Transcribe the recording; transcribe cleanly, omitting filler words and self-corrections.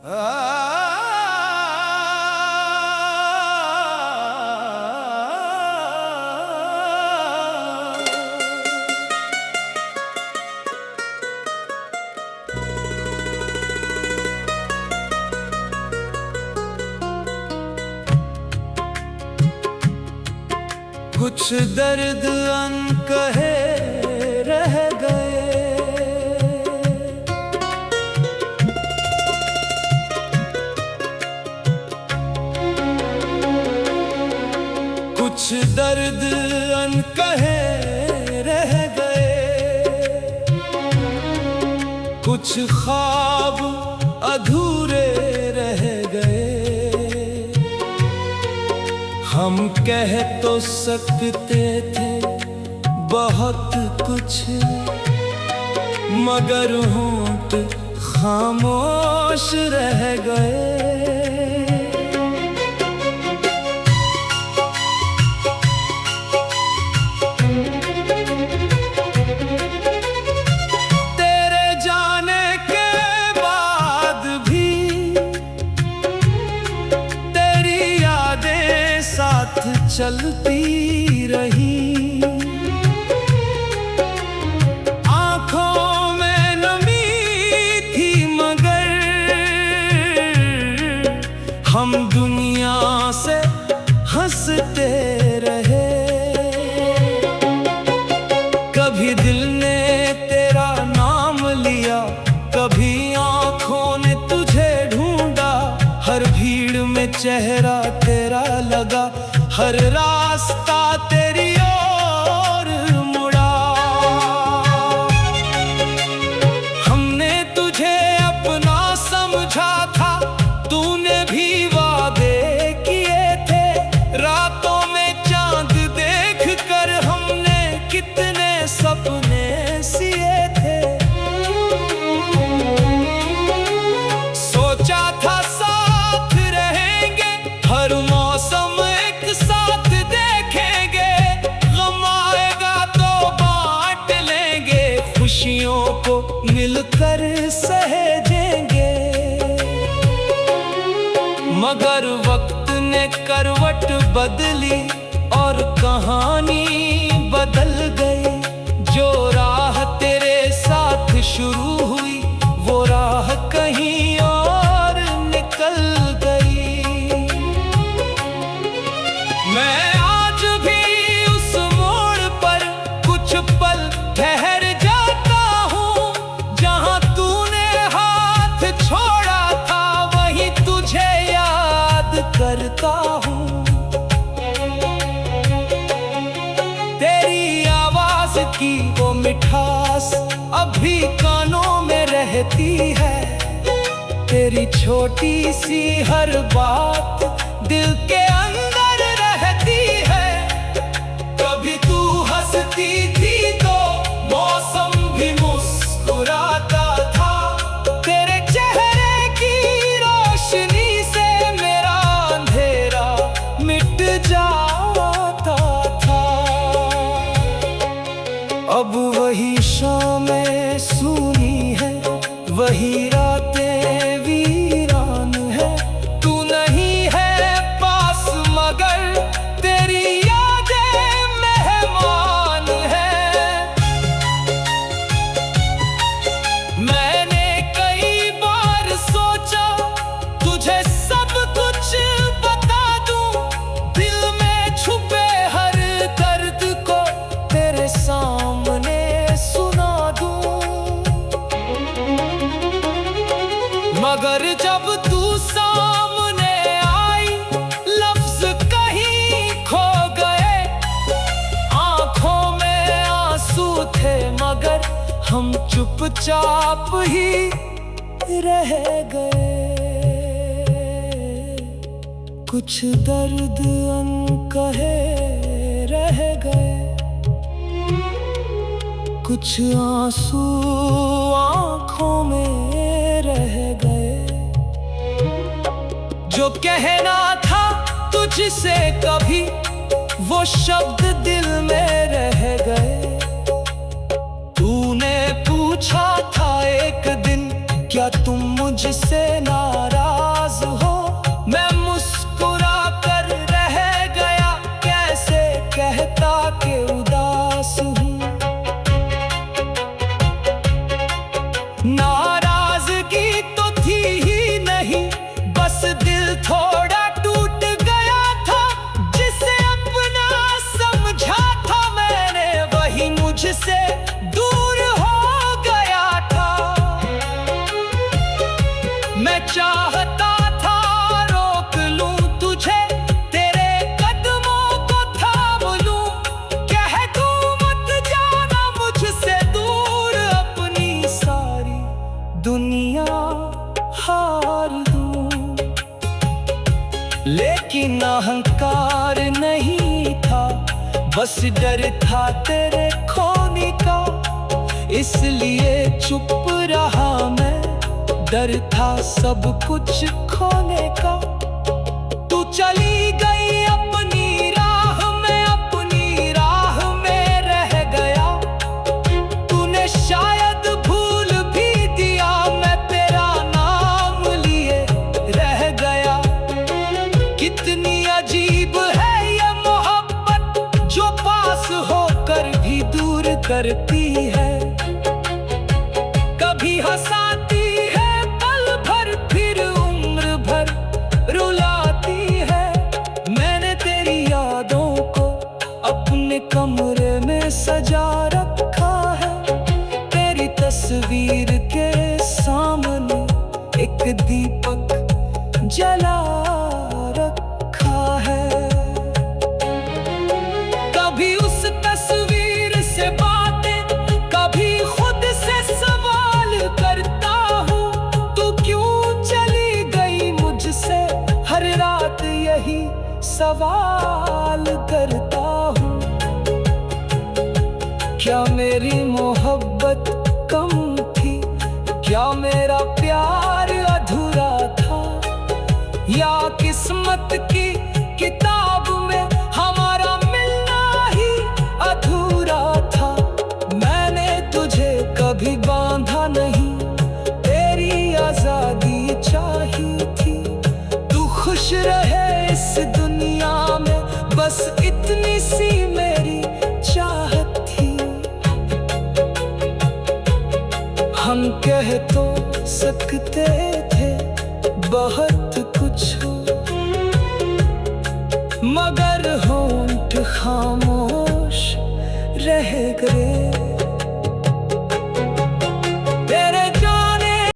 कुछ दर्द अनकहे रह गए, कुछ दर्द अनकहे रह गए, कुछ ख्वाब अधूरे रह गए। हम कह तो सकते थे बहुत कुछ, मगर होंठ खामोश रह गए। तेरे जाने के बाद भी तेरी यादें साथ चलती रही। आंखों में नमी थी मगर हम दुनिया से हंसते रहे। कभी दिल ने तेरा नाम लिया, कभी आंखों ने तुझे ढूंढा। हर भीड़ में चेहरा तेरा लगा, हर रास्ता तेरी ओर मुड़ा। हमने तुझे अपना समझा था, तूने भी वादे किए थे। रातों में चांद देख कर हमने कितने सपने सिए थे। सोचा था साथ रहेंगे, हर मौसम एक साथ देखेंगे। गम आएगा तो बांट लेंगे, खुशियों को मिलकर सहेजेंगे। मगर वक्त ने करवट बदली और कहानी बदल गई। जो राह तेरे साथ शुरू हुई, वो राह कहीं और निकल गई। मैं आज भी उस मोड़ पर कुछ पल ठहर जाता हूँ। जहाँ तूने हाथ छोड़ा था, वहीं तुझे याद करता हूँ। तेरी आवाज की वो मिठास अभी कानों में रहती है। तेरी छोटी सी हर बात दिल के अंदर रहती है। कभी तू हंसती थी तो मौसम भी मुस्कुराता था। तेरे चेहरे की रोशनी से मेरा अंधेरा मिट जाता था। अब वही शामें सूनी है, वही रातें वीरान है। तू नहीं है पास मगर तेरी यादें मेहमान है। मैंने कई बार सोचा तुझे सब कुछ बता दूं, दिल में छुपे हर दर्द को तेरे सामने सुना दूं। मगर जब तू सामने आई, लफ्ज कहीं खो गए। आंखों में आंसू थे मगर हम चुपचाप ही रह गए। कुछ दर्द अनकहे रह गए, कुछ आंसू आंखों में रह गए। जो कहना था तुझसे कभी, वो शब्द दिल में रह गए। तूने पूछा था एक दिन, क्या तुम मुझसे नाराज मैं चाहता था रोक लूं तुझे, तेरे कदमों को थाम लूं, कह दूं मत जाना मुझसे दूर, अपनी सारी दुनिया हार दूं। लेकिन अहंकार नहीं था, बस डर था तेरे खोने का, इसलिए चुप रहा मैं, डर था सब कुछ खोने का। तू चली गई अपनी राह में, अपनी राह में रह गया, तूने शायद भूल भी दिया, मैं तेरा नाम लिए रह गया। कितनी अजीब है ये मोहब्बत, जो पास होकर भी दूर करती है, कभी हंसाती है पल भर, फिर उम्र भर रुलाती है। मैंने तेरी यादों को अपने कमरे में सजा रखा है, तेरी तस्वीर के सामने एक दीपक जला रखा है। कभी उस तस्वीर से बातें, कभी खुद से सवाल करता हूँ, तू क्यों चली गई मुझसे, हर रात यही सवाल करता हूँ। क्या मेरी मोहब्बत कम थी, क्या मेरा प्यार अधूरा था, या किस्मत की किताब में हमारा मिलना ही अधूरा था। मैंने तुझे कभी बांधा नहीं, तेरी आजादी चाही थी, तू खुश रहे इस दुनिया में, बस इतनी सी मेरी चाहत थी। हम कह तो सकते थे बहुत कुछ, मगर होंठ खामोश रह गए।